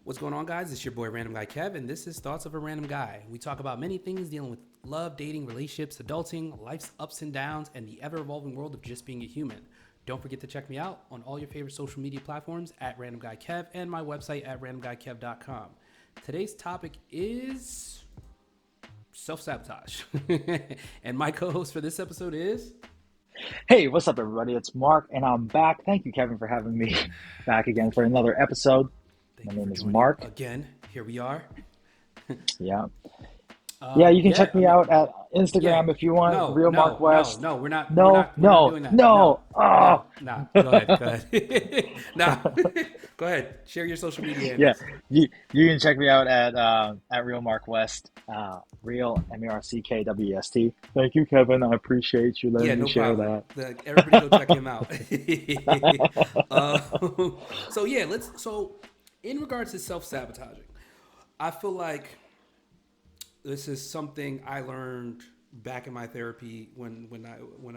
What's going on, guys? It's your boy Random Guy Kev, and this is Thoughts of a Random Guy. We talk about many things dealing with love, dating, relationships, adulting, life's ups and downs, and the ever-evolving world of just being a human. Don't forget to check me out on all your favorite social media platforms at Random Guy Kev and my website at randomguykev.com. Today's topic is self-sabotage. And my co-host for this episode is... Hey, what's up, everybody? It's Mark, and I'm back. Thank you, Kevin, for having me back again for another episode. My Thank you for name is joining Mark. again. Here we are. Yeah. Yeah, you can Yeah, check I me mean, out at yeah. Instagram if you want, No, Real Mark no, no, West. no. We're not. We're No, not. We're not no, doing that. No, no. no, Oh, no. Go ahead. Go ahead. No. Go ahead. Share your social media yeah. handles. You can check me out at Real Mark West. Real MarckWest. Thank you, Kevin. I appreciate you Yeah, letting me no share problem. that. Everybody go check him out. So yeah, let's. So in regards to self sabotaging, I feel like this is something I learned back in my therapy when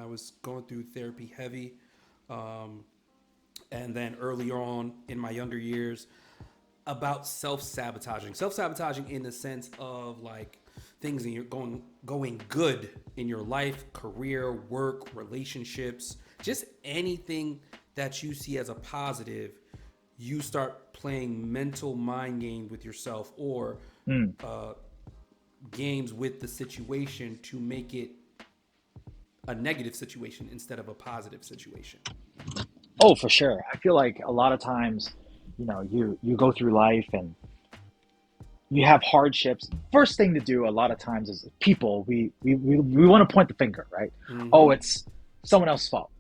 I was going through therapy heavy, um, and then earlier on in my younger years about self-sabotaging. Self-sabotaging in the sense of like things in your going good in your life, career, work, relationships, just anything that you see as a positive, you start playing mental mind games with yourself or Mm. uh, games with the situation to make it a negative situation instead of a positive situation. Oh, for sure. I feel like a lot of times, you go through life and you have hardships. First thing to do a lot of times is people, we want to point the finger, right? Oh, Mm-hmm. it's someone else's fault.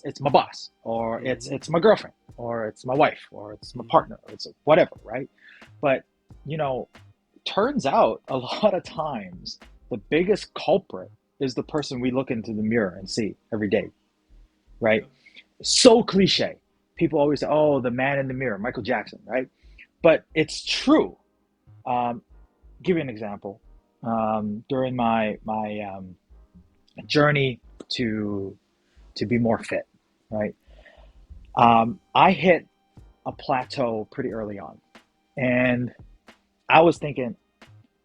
It's my boss, or Mm-hmm. it's my girlfriend, or it's my wife, or it's my Mm-hmm. partner, or it's whatever, right? But, you know, turns out a lot of times the biggest culprit is the person we look into the mirror and see every day, right? Yep. So cliche. People always say, oh, the man in the mirror, Michael Jackson, right? But it's true. Um, Give you an example. During my journey to to be more fit, right? I hit a plateau pretty early on, and I was thinking,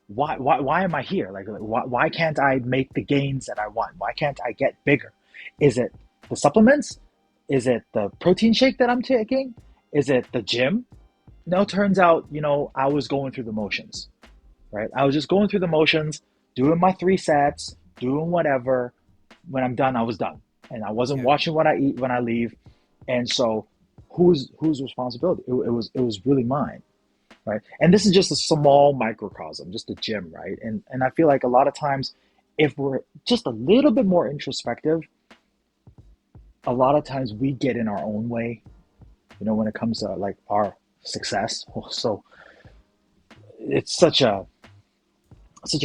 why am I here? Like why can't I make the gains that I want? Why can't I get bigger? Is it the supplements? Is it the protein shake that I'm taking? Is it the gym? No, turns out, I was going through the motions, right? I was just going through the motions, doing my 3 sets, doing whatever. When I'm done, I was done, and I wasn't Yeah. watching what I eat when I leave. And so, whose responsibility? It was really mine, right? And this is just a small microcosm, just a gym, right? And I feel like a lot of times, if we're just a little bit more introspective, a lot of times we get in our own way, when it comes to like our success. So it's such a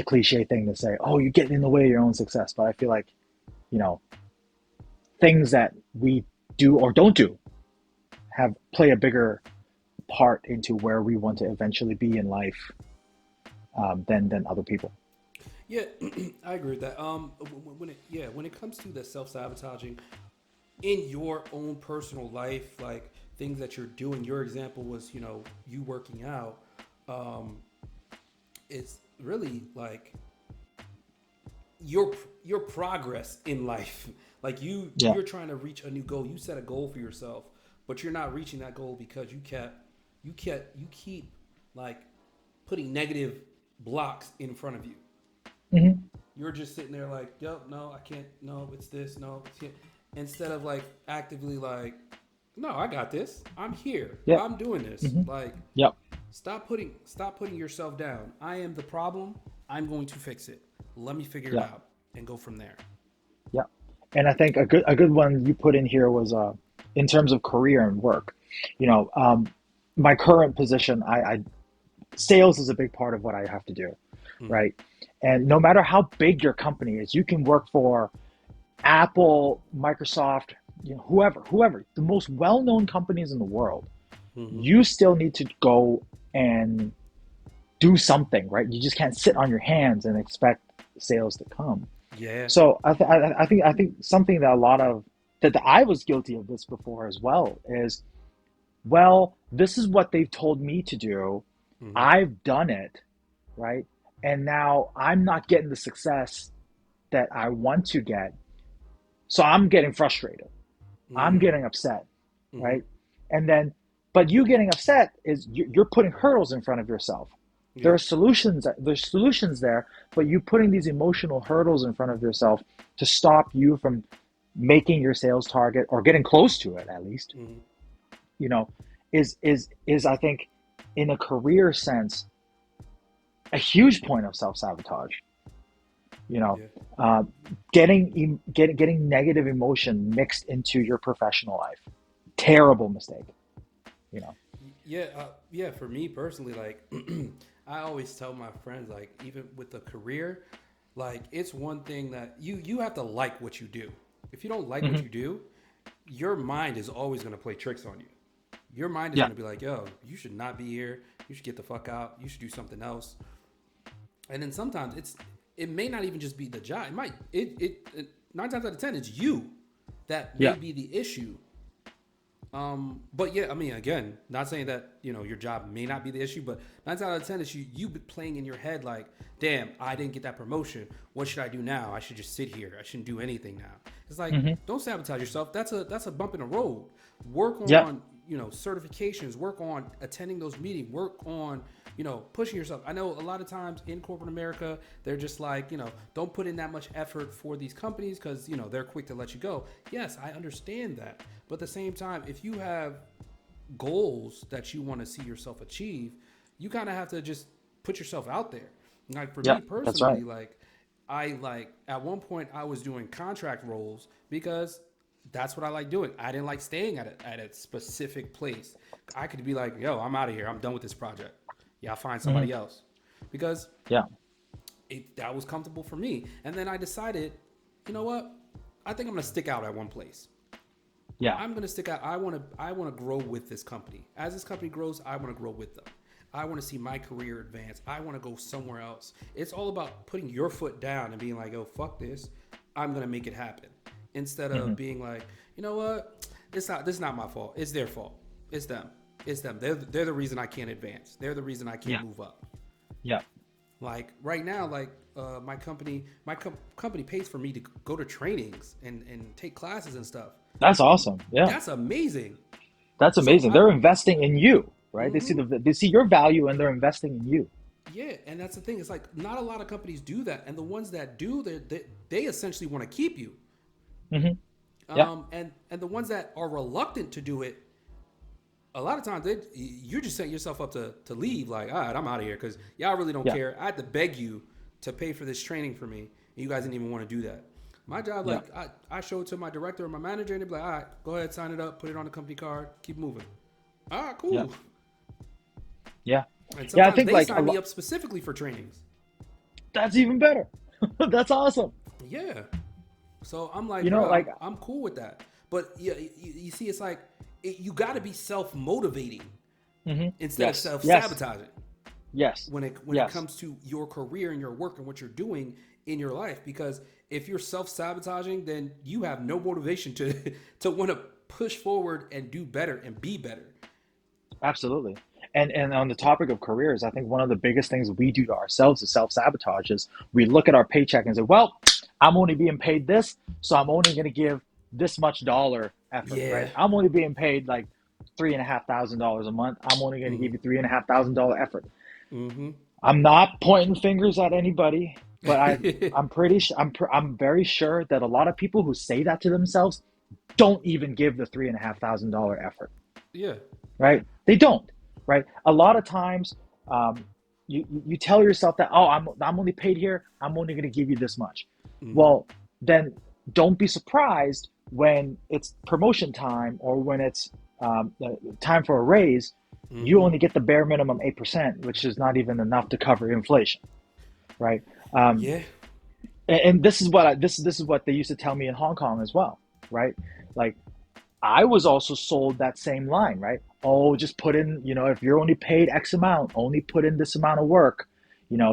cliche thing to say, oh, you're getting in the way of your own success. But I feel like, you know, things that we do or don't do have play a bigger part into where we want to eventually be in life, than other people. Yeah, I agree with that. When it comes to the self sabotaging in your own personal life, like things that you're doing. Your example was, you working out. Um, it's really like your progress in life. Like Yeah, you're trying to reach a new goal. You set a goal for yourself, but you're not reaching that goal because you keep like putting negative blocks in front of you. hmm, You're just sitting there like, yep, no, I can't. No, it's this. No, it's here. Instead of like actively like, no, I got this. I'm here. yeah, I'm doing this. hmm, Like, yeah, stop putting yourself down. I am the problem. I'm going to fix it. Let me figure it yeah, out and go from there. yeah. And I think a good one you put in here was, in terms of career and work. You know, my current position, I sales is a big part of what I have to do, Mm-hmm. right? And no matter how big your company is, you can work for Apple, Microsoft, whoever, the most well-known companies in the world. Mm-hmm. You still need to go and do something, right? You just can't sit on your hands and expect sales to come. Yeah. So I think something that a lot of that I was guilty of this before as well is, well, this is what they've told me to do. Mm-hmm. I've done it, right? And now I'm not getting the success that I want to get. So I'm getting frustrated. I'm Mm-hmm. getting upset, Mm-hmm. right? And then, but you getting upset is you're putting hurdles in front of yourself. There Yeah. are solutions. There's solutions there, but you putting these emotional hurdles in front of yourself to stop you from making your sales target or getting close to it at least. Mm-hmm. You know, is I think in a career sense a huge point of self sabotage. You know, Yeah. uh, getting negative emotion mixed into your professional life. Terrible mistake. You know. Yeah, yeah. For me personally, like I always tell my friends, like even with the career, like it's one thing that you have to like what you do. If you don't like what Hmm. you do, your mind is always going to play tricks on you. Your mind is Yeah. going to be like, yo, you should not be here. You should get the fuck out. You should do something else. And then sometimes it may not even just be the job. It might it 9 times out of 10 it's you that may Yeah. be the issue. But yeah, I mean, again, not saying that your job may not be the issue, but 9 times out of 10 is you playing in your head like, damn, I didn't get that promotion. What should I do now? I should just sit here. I shouldn't do anything now. It's like, Hmm. don't sabotage yourself. That's a bump in the road. Work Yeah. on certifications. Work on attending those meetings. Work on pushing yourself. I know a lot of times in corporate America, they're just like, don't put in that much effort for these companies because, they're quick to let you go. Yes, I understand that. But at the same time, if you have goals that you want to see yourself achieve, you kind of have to just put yourself out there. Like for Yeah. me That's right. personally, like at one point I was doing contract roles because that's what I like doing. I didn't like staying at a specific place. I could be like, yo, I'm out of here. I'm done with this project. Yeah, I'll find Hmm. somebody else because Yeah. that was comfortable for me. And then I decided, you know what? I think I'm gonna stick out at one place. Yeah. I'm gonna stick out. I wanna grow with this company. As this company grows, I wanna grow with them. I want to see my career advance. I want to go somewhere else. It's all about putting your foot down and being like, oh, fuck this. I'm gonna make it happen. Instead Hmm. of being like, you know what? This is not my fault. It's their fault. It's them. It's them. They're the reason I can't advance. They're the reason I can't Yeah. move up. Yeah. Like right now, like my company pays for me to go to trainings and take classes and stuff. That's awesome. Yeah. That's amazing. That's So amazing. I, They're investing in you, right? mm-hmm. They see your value and they're investing in you. Yeah, and that's the thing. It's like not a lot of companies do that, and the ones that do, they essentially want to keep you. Hmm. Yeah. And the ones that are reluctant to do it, a lot of times you're just setting yourself up to leave. Like, all right, I'm out of here because y'all really don't Yeah. care. I had to beg you to pay for this training for me, and you guys didn't even want to do that. My job, Yeah. like, I show it to my director or my manager, and they'd be like, all right, go ahead, sign it up, put it on the company card, keep moving. All right, Yeah. cool. Yeah. And Yeah. I sometimes think they like a sign me lot. up specifically for trainings. That's even better. That's awesome. Yeah. So I'm like, You know, bro, like. I'm cool with that. But yeah, you see, it's like you got to be self motivating Hmm. instead of Yes. self Yes. sabotaging Yes. when it Yes. comes to your career and your work and what you're doing in your life. Because if you're self sabotaging, then you have no motivation to to want to push forward and do better and be better. Absolutely. And on the topic of careers, I think one of the biggest things we do to ourselves is self-sabotage is we look at our paycheck and say, well, I'm only being paid this, so I'm only going to give this much dollar effort, Yeah. right? I'm only being paid like $3,500 a month. I'm only going to give Mm-hmm. you $3,500 effort. Mm-hmm. I'm not pointing fingers at anybody, but I'm very sure that a lot of people who say that to themselves don't even give the $3,500 effort, Yeah. right? They don't, right? A lot of times, um, you tell yourself that, oh, I'm only paid here. I'm only going to give you this much. Mm-hmm. Well, then don't be surprised when it's promotion time or when it's time for a raise. You Mm-hmm. only get the bare minimum 8%, which is not even enough to cover inflation, right? Um, Yeah. and this is what they used to tell me in Hong Kong as well, right? Like I was also sold that same line, right? Oh, just put in, if you're only paid X amount, only put in this amount of work,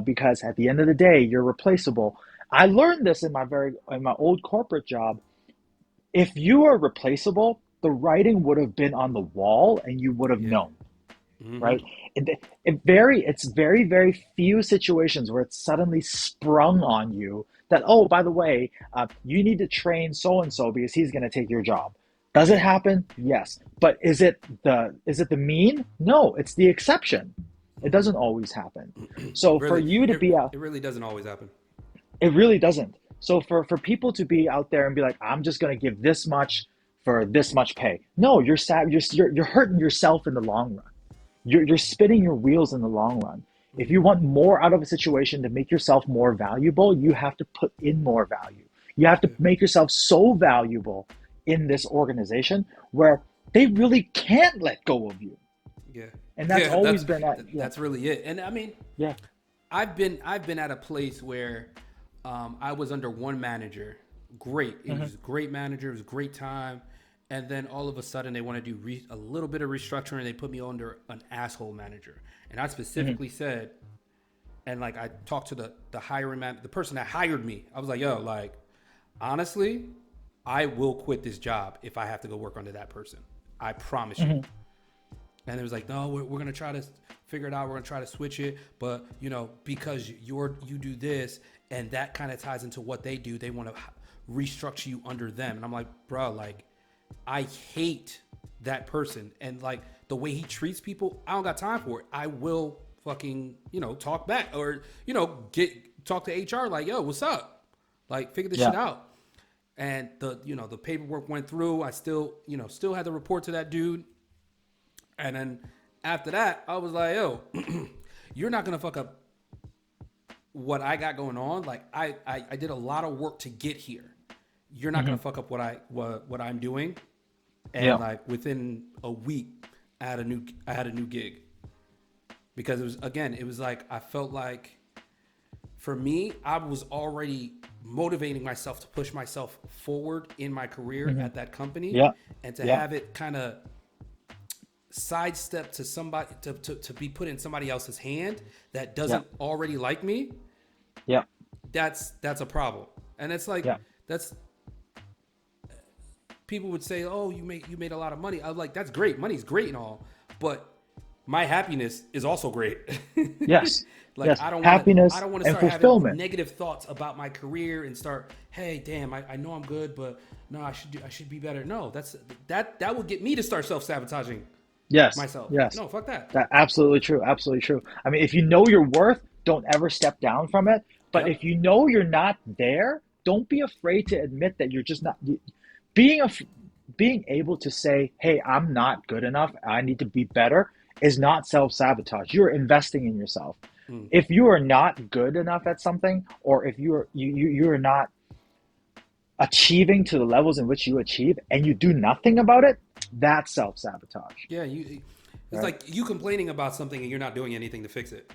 because at the end of the day, you're replaceable. I learned this in my old corporate job. If you are replaceable, the writing would have been on the wall and you would have Yeah. known, Mm-hmm. right? It's very, very few situations where it's suddenly sprung on you that, oh, by the way, you need to train so and so because he's going to take your job. Does it Yeah. happen? Yes. But is it the mean? No, it's the exception. It doesn't always happen. So for Really, you to it be out, it really doesn't always happen. it really doesn't. So for people to be out there and be like, I'm just going to give this much for this much pay. No, you're sad. You're hurting yourself in the long run. You're spinning your wheels in the long run. If you Mm-hmm. want more out of a situation to make yourself more valuable, you have to put in more value. You have to Yeah. make yourself so valuable in this organization where they really can't let go of you. Yeah. And that's Yeah. always been at, yeah, That's really it. And I mean, yeah. I've been at a place where I was under one manager. Great. It Hmm. was a great manager. It was a great time. And then all of a sudden they want to do a little bit of restructuring. They put me under an asshole manager. And I Hmm. specifically said, and like I talked to the hiring man, the person that hired me. I was like, yo, like honestly, I will quit this job if I have to go work under that person. I promise you. Hmm. And it was like, no, we're gonna try to figure it out. We're gonna try to switch it, but because you do this, and that kind of ties into what they do. They want to restructure you under them, and I'm like, bro, like, I hate that person, and like the way he treats people, I don't got time for it. I will fucking talk back, or get talk to HR like, yo, what's up? Like, figure this Yeah. shit out. And the paperwork went through. I still had to report to that dude. And then after that, I was like, yo, you're not gonna fuck up what I got going on. Like I did a lot of work to get here. You're not Hmm. gonna fuck up what I'm doing. And Yeah. like within a week, I had a new gig. Because it was like I felt like for me, I was already motivating myself to push myself forward in my career Hmm. at that company, Yeah. and to Yeah. have it kind of sidestep to somebody to be put in somebody else's hand that Yeah. doesn't already like me. Yeah. That's a problem. And it's like Yeah. that's people would say, oh, you made a lot of money. I was like, that's great, money's great and all, but my happiness is also great. Yes. Like Yes. I Happiness don't want to and start having fulfillment. negative thoughts about my career and start, hey, damn, I know I'm good, but no, I should be better. No, that will get me to start self-sabotaging Yes. myself. Yes. No, fuck that. That absolutely true. Absolutely true. I mean, if you know your worth, don't ever step down from it. But Yep. if you know you're not there, don't be afraid to admit that you're just not. Being a being able to say, "Hey, I'm not good enough. I need to be better," is not self-sabotage. You're investing in yourself. Mm. If you are not good enough at something, or if you are not achieving to the levels in which you achieve, and you do nothing about it, that's self-sabotage, Yeah, you. It's right? like you complaining about something and you're not doing anything to fix it.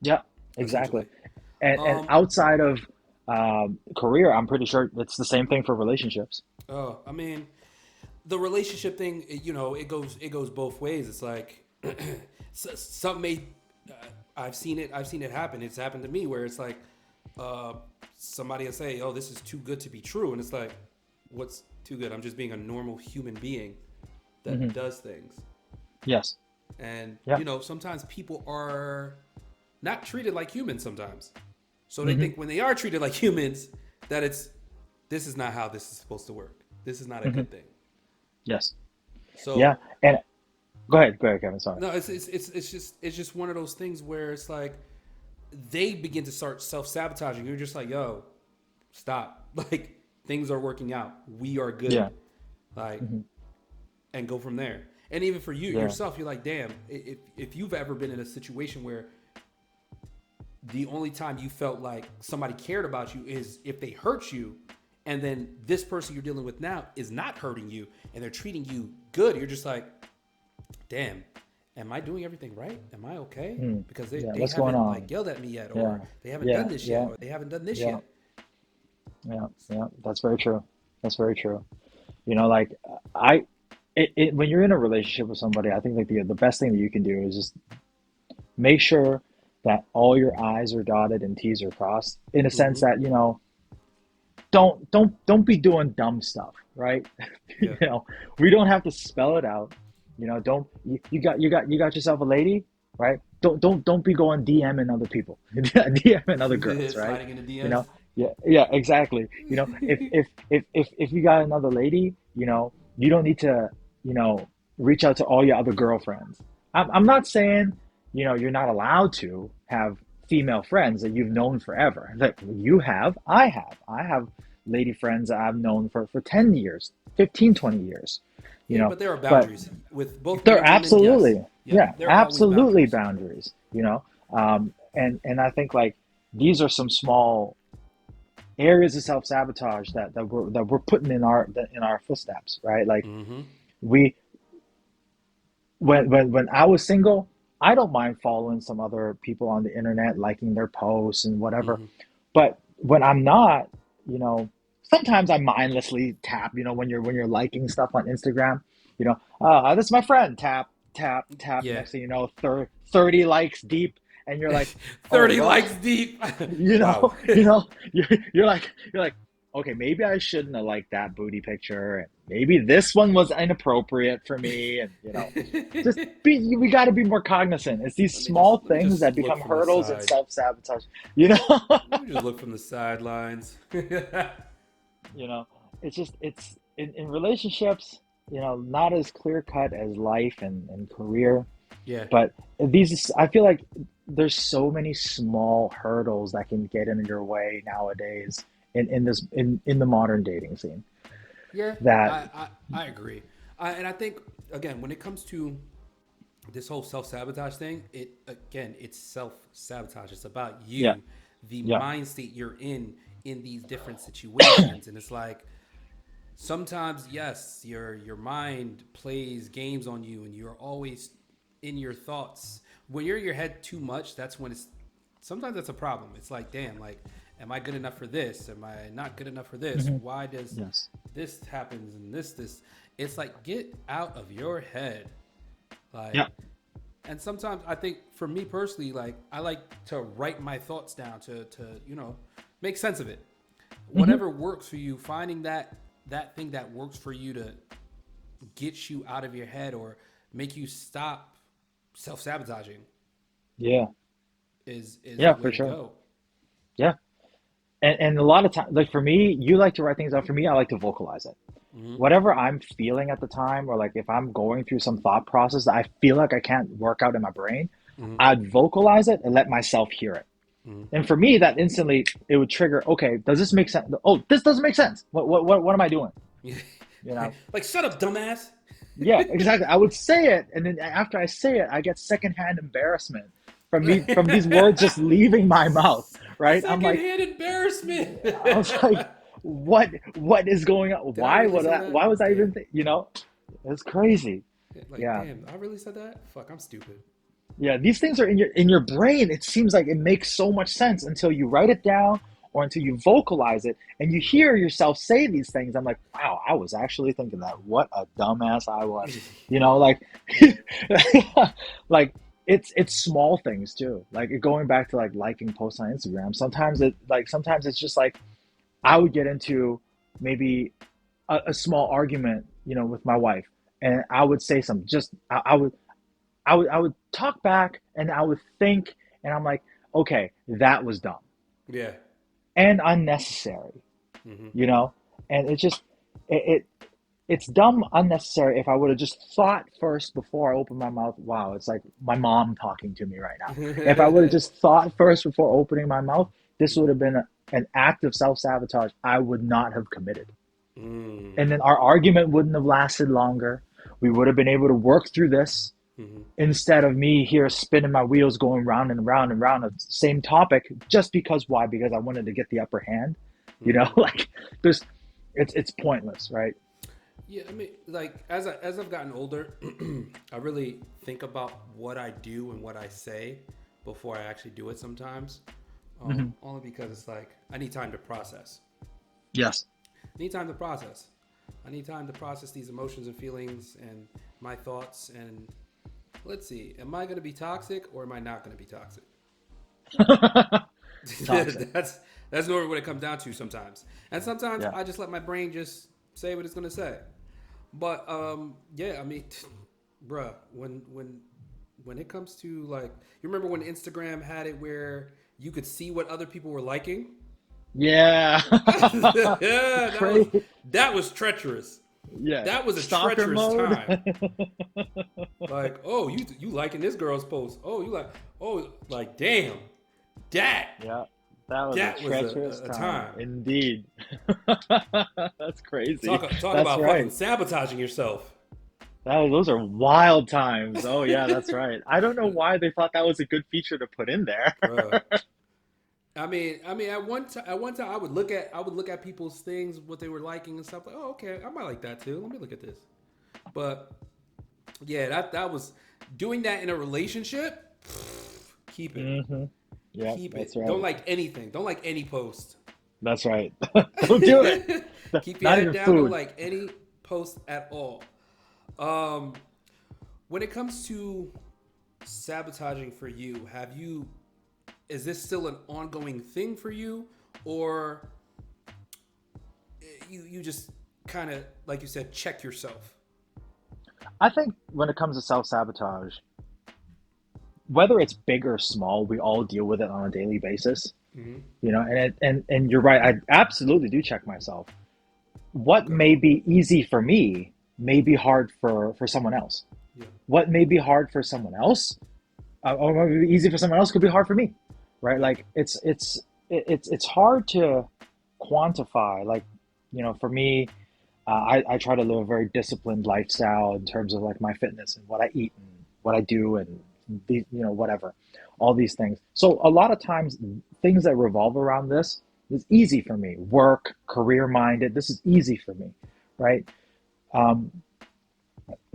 Yeah, exactly. Essentially. And Um. outside of career, I'm pretty sure it's the same thing for relationships. Oh, I mean, the relationship thing. It goes both ways. It's like some may. Uh, I've seen it happen. It's happened to me where it's like uh, somebody will say, "Oh, this is too good to be true," and it's like, "What's too good? I'm just being a normal human being that Hmm. does things." Yes. And Yeah. sometimes people are not treated like humans sometimes. So they Hmm. think when they are treated like humans that this is not how this is supposed to work. This is not a Hmm. good thing. Yes. So Yeah. And go ahead, Kevin. Sorry. no, it's just one of those things where it's like they begin to start self-sabotaging. You're just like, yo, stop. Like things are working out. We are Yeah. good. Like Hmm. and go from there. And even for you Yeah. yourself, you're like, damn, if you've ever been in a situation where the only time you felt like somebody cared about you is if they hurt you, and then this person you're dealing with now is not hurting you and they're treating you good, you're just like, damn, am I doing everything right? Am I okay? Mm. Because they, Yeah. they What's going haven't like on? yelled at me yet, Yeah. or they haven't done Yeah. this yet, Yeah. or they haven't done this Yeah. yet. Yeah. Yeah. That's very true. That's very true. Like I, when you're in a relationship with somebody, I think like the best thing that you can do is just make sure that all your I's are dotted and T's are crossed in a sense Mm-hmm. that, don't be doing dumb stuff, right? Yeah. We don't have to spell it out. You got yourself a lady, right? Don't be going DMing other people, DMing other girls, right? Sliding in the You know, DMs. yeah, exactly. If you got another lady, you don't need to, you know, reach out to all your other girlfriends. I'm not saying, you're not allowed to have female friends that you've known forever. Like I have lady friends that I've known for 10 years, 15, 20 years, you Yeah, know, but there are but boundaries with both men they're and women. Yes, absolutely, yeah, yeah, there are always absolutely boundaries. boundaries, and I think like these are some small areas of self sabotage that we're putting in our footsteps, right? Like Mm-hmm. we when I was single, I don't mind following some other people on the internet, liking their posts and whatever. Mm-hmm. But when I'm not, you know, sometimes I mindlessly tap, when you're liking stuff on Instagram, this is my friend, tap, tap, tap. Yeah. Next thing you know, 30 likes deep, and you're like, oh 30 well, likes deep. you Wow. know, you know, you're like, okay, maybe I shouldn't have liked that booty picture, and maybe this one was inappropriate for me, and just we got to be more cognizant. It's these small Let me things just that look become from the hurdles in side. self sabotage. You know, Let me just look from the sidelines. you know, it's just it's in relationships, not as clear cut as life and career, Yeah. but I feel like there's so many small hurdles that can get in your way nowadays in the modern dating scene Yeah, that I agree. And I think, again, when it comes to this whole self sabotage thing, it's self sabotage. It's about yeah, you, the yeah, mind state you're in these different situations. And it's like, sometimes, yes, your mind plays games on you, and you're always in your thoughts. When you're in your head too much, that's when it's sometimes that's a problem. It's like, damn, like, am I good enough for this? Am I not good enough for this? hmm Why does yes, this happens and this? It's like, get out of your head, like. yeah, And sometimes I think, for me personally, like, I like to write my thoughts down to make sense of it. hmm Whatever works for you, finding that thing that works for you to get you out of your head or make you stop self sabotaging yeah, is yeah, the way for to sure, go. yeah. And a lot of time, like for me, you like to write things out. For me, I like to vocalize it. Mm-hmm. Whatever I'm feeling at the time, or like if I'm going through some thought process that I feel like I can't work out in my brain, Mm-hmm. I'd vocalize it and let myself hear it. And for me, that instantly it would trigger. Okay, does this make sense? Oh, this doesn't make sense. What am I doing? You know? Like, shut up, dumbass. Yeah, exactly. I would say it, and then after I say it, I get secondhand embarrassment from these words just leaving my mouth. Right? I'm like, Secondhand embarrassment. I was like, what is going on? Did I Why really would say I? that? Why was I Damn. even? It's crazy. Like, Yeah, damn, I really said that? Fuck, I'm stupid. yeah. These things are in your brain. It seems like it makes so much sense until you write it down or until you vocalize it and you hear yourself say these things. I'm like, wow, I was actually thinking that. What a dumbass I was. Like, like it's small things too. Like going back to like liking posts on Instagram. Sometimes it's just like I would get into maybe a small argument, with my wife, and I would say something. I would talk back, and I would think, and I'm like, okay, that was dumb Yeah. and unnecessary, Mm-hmm. you know, and it it's dumb, unnecessary. If I would have just thought first before I opened my mouth, wow, it's like my mom talking to me right now. If I would have just thought first before opening my mouth, this would have been an act of self sabotage I would not have committed. Mm. And then our argument wouldn't have lasted longer. We would have been able to work through this Mm-hmm. instead of me here spinning my wheels going round and round and round of the same topic just because why? Because I wanted to get the upper hand. Mm-hmm. Like there's it's pointless, right? Yeah, I mean, like, as I've gotten older, I really think about what I do and what I say before I actually do it. Sometimes, Hmm. only because it's like I need time to process. Yes. I need time to process. I need time to process these emotions and feelings and my thoughts. And let's see, am I going to be toxic or am I not going to be toxic? Toxic. that's that's normally what it comes down to sometimes. And sometimes Yeah. I just let my brain just say what it's going to say. But yeah, I mean, bruh, when it comes to like, you remember when Instagram had it where you could see what other people were liking? Yeah. Yeah, Crazy. that was treacherous. Yeah. That was a Stalker treacherous mode. time. Like, oh, you liking this girl's post? Oh, you like, oh, like, damn, that Yeah. That was a that was treacherous a time. time. Indeed. That's crazy. Talk That's about fucking right. sabotaging yourself. Those are wild times. Oh yeah, that's right. I don't know why they thought that was a good feature to put in there. Bruh. At one time, I would look at people's things, what they were liking and stuff. Like, oh, okay, I might like that too. Let me look at this. But yeah, that was doing that in a relationship. Keep it, Hmm. Yep, keep that's it. Don't right. like anything. Don't like any post. That's right. Don't do it. Keep your Not head even down. Don't food. like any post at all. Um, when it comes to sabotaging for you, is this still an ongoing thing for you, or you just kind of, like you said, check yourself? I think when it comes to self-sabotage, whether it's big or small, we all deal with it on a daily basis. Mm-hmm. And you're right. I absolutely do check myself. What Okay. may be easy for me may be hard for someone else. Yeah. What may be hard for someone else, or maybe easy for someone else, could be hard for me, right? Yeah. Like it's hard to quantify. Like, for me, I try to live a very disciplined lifestyle in terms of like my fitness and what I eat and what I do and whatever, all these things. So a lot of times, things that revolve around this is easy for me. Work, career minded. This is easy for me, right? Um,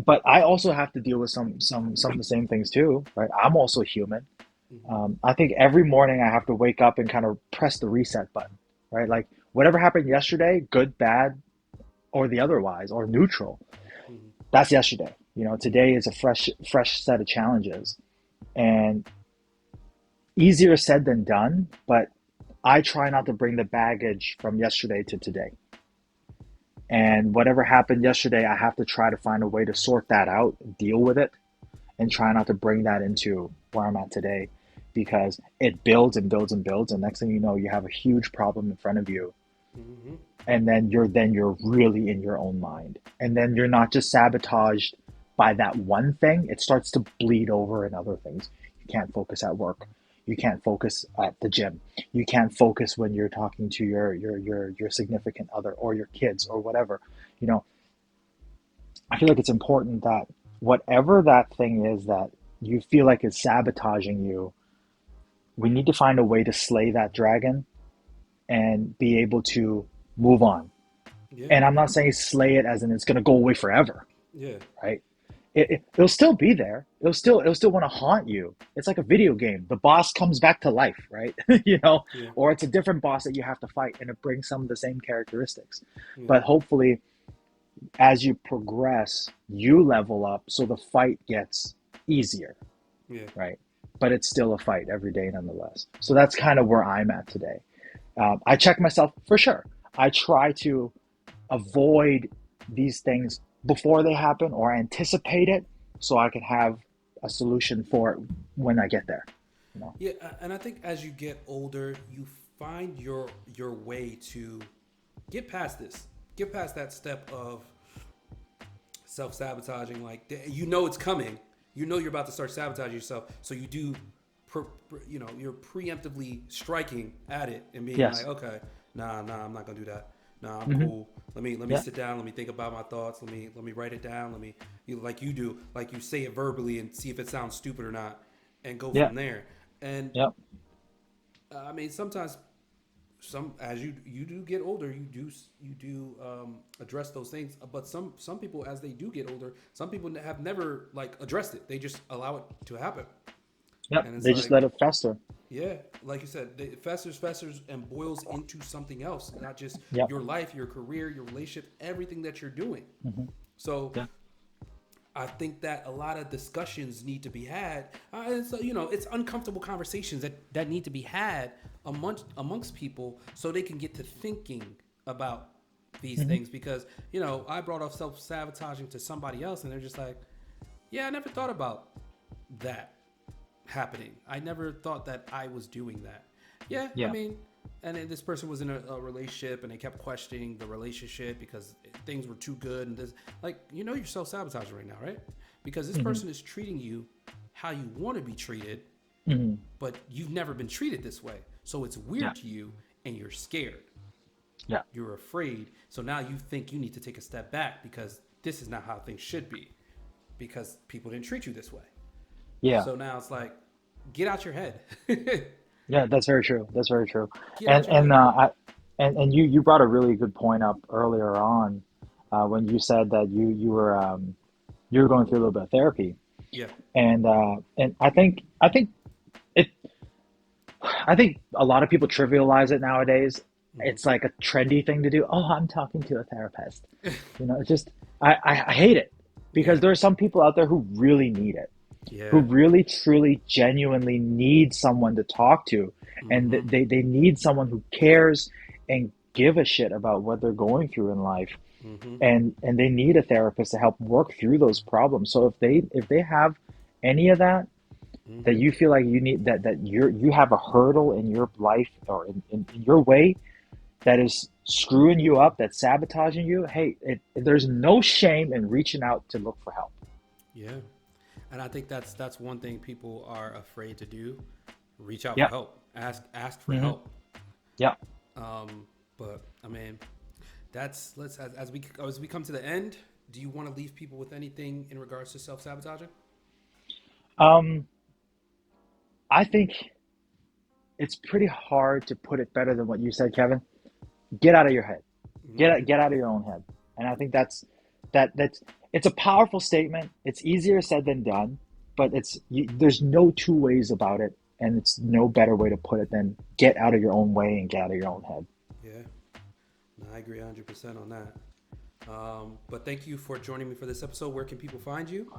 but I also have to deal with some of the same things too, right? I'm also human. Mm-hmm. I think every morning I have to wake up and kind of press the reset button, right? Like whatever happened yesterday, good, bad, or the otherwise, or neutral, Mm-hmm. that's yesterday. Today is a fresh set of challenges, and easier said than done. But I try not to bring the baggage from yesterday to today. And whatever happened yesterday, I have to try to find a way to sort that out, deal with it, and try not to bring that into where I'm at today, because it builds and builds and builds, and next thing you know, you have a huge problem in front of you, Mm-hmm. and then you're really in your own mind, and then you're not just sabotaged by that one thing. It starts to bleed over in other things. You can't focus at work. You can't focus at the gym. You can't focus when you're talking to your significant other or your kids or whatever. You know, I feel like it's important that whatever that thing is that you feel like is sabotaging you, we need to find a way to slay that dragon and be able to move on. Yeah. And I'm not saying slay it as in it's going to go away forever, Yeah. right? It'll still be there. It'll still want to haunt you. It's like a video game. The boss comes back to life, right? Yeah. Or it's a different boss that you have to fight, and it brings some of the same characteristics. Yeah. But hopefully, as you progress, you level up, so the fight gets easier, Yeah. right? But it's still a fight every day, nonetheless. So that's kind of where I'm at today. I check myself for sure. I try to avoid these things before they happen or anticipate it so I can have a solution for it when I get there. You know? Yeah. And I think as you get older, you find your way to get past this. Get past that step of self sabotaging. Like, you know it's coming. You know you're about to start sabotaging yourself. So you do, you're preemptively striking at it and being like, Yes. okay, nah, I'm not gonna do that. Nah, I'm Hmm. cool. Let me Yeah. sit down. Let me think about my thoughts. Let me write it down. Like you do, like you say it verbally and see if it sounds stupid or not, and go Yeah. from there. And Yeah. I mean, sometimes as you do get older, you do address those things. But some people, as they do get older, some people have never like addressed it. They just allow it to happen, Yeah. and it's They just like, let it fester. yeah, like you said, it festers, and boils into something else, not just Yeah. your life, your career, your relationship, everything that you're doing. Hmm. So Yeah. I think that a lot of discussions need to be had. It's uncomfortable conversations that need to be had amongst people so they can get to thinking about these Hmm. things. Because I brought up self sabotaging to somebody else, and they're just like, Yeah, I never thought about that happening. I never thought that I was doing that. Yeah, I Yeah. mean, and then this person was in a relationship and they kept questioning the relationship because things were too good and this, like, you're self sabotaging right now, right? Because this Hmm. person is treating you how you want to be treated, Hmm. but you've never been treated this way. So it's Yeah. weird to you and you're scared. Yeah. You're afraid. So now you think you need to take a step back because this is not how things should be because people didn't treat you this way. Yeah. So now it's like, get out your head. Get Yeah, that's very true. That's very true. out And your head. and you brought a really good point up earlier on when you said that you were going through a little bit of therapy, Yeah. and it I think a lot of people trivialize it nowadays. Mm-hmm. It's like a trendy thing to do. Oh, I'm talking to a therapist. It's just I hate it because Yeah. there are some people out there who really need it, who Yeah. really, truly, genuinely need someone to talk to. And Mm-hmm. they need someone who cares and give a shit about what they're going through in life. Mm-hmm. And they need a therapist to help work through those problems. So if they have any of that, that Mm-hmm. you feel like you need that you have a hurdle in your life or in your way that is screwing you up, that's sabotaging you, hey, there's no shame in reaching out to look for help. Yeah. And I think that's one thing people are afraid to do. Reach out for Yeah. help. Ask for Hmm. help. Yeah. But I mean, that's let's as we come to the end. Do you want to leave people with anything in regards to self sabotaging? Um, I think it's pretty hard to put it better than what you said, Kevin. Get out of your head. Mm-hmm. Get out of your own head. And I think that's it's a powerful statement. It's easier said than done, but there's no two ways about it, and it's no better way to put it than get out of your own way and get out of your own head. Yeah. No, I agree 100% on that. But thank you for joining me for this episode. Where can people find you?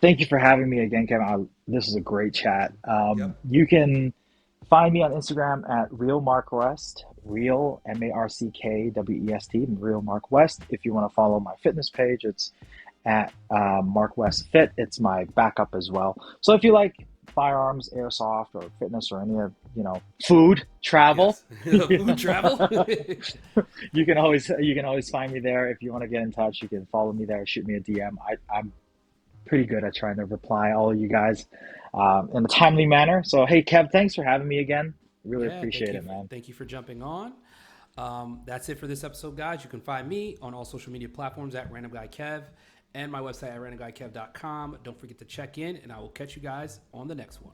Thank you for having me again, Kevin. This is a great chat. Yep. You can find me on Instagram at Real Mark West, Real MarckWest, Real Mark West. If you want to follow my fitness page, it's at Mark West Fit. It's my backup as well. So if you like firearms, airsoft, or fitness, or any of food, travel, Yes. you Food travel. you can always find me there. If you want to get in touch, you can follow me there. Shoot me a DM. I'm pretty good at trying to reply all of you guys in a timely manner. So, hey, Kev, thanks for having me again. Really Yeah. Thank appreciate you. it, man. Thank you for jumping on. That's it for this episode, guys. You can find me on all social media platforms at Random Guy Kev and my website at randomguykev.com. Don't forget to check in, and I will catch you guys on the next one.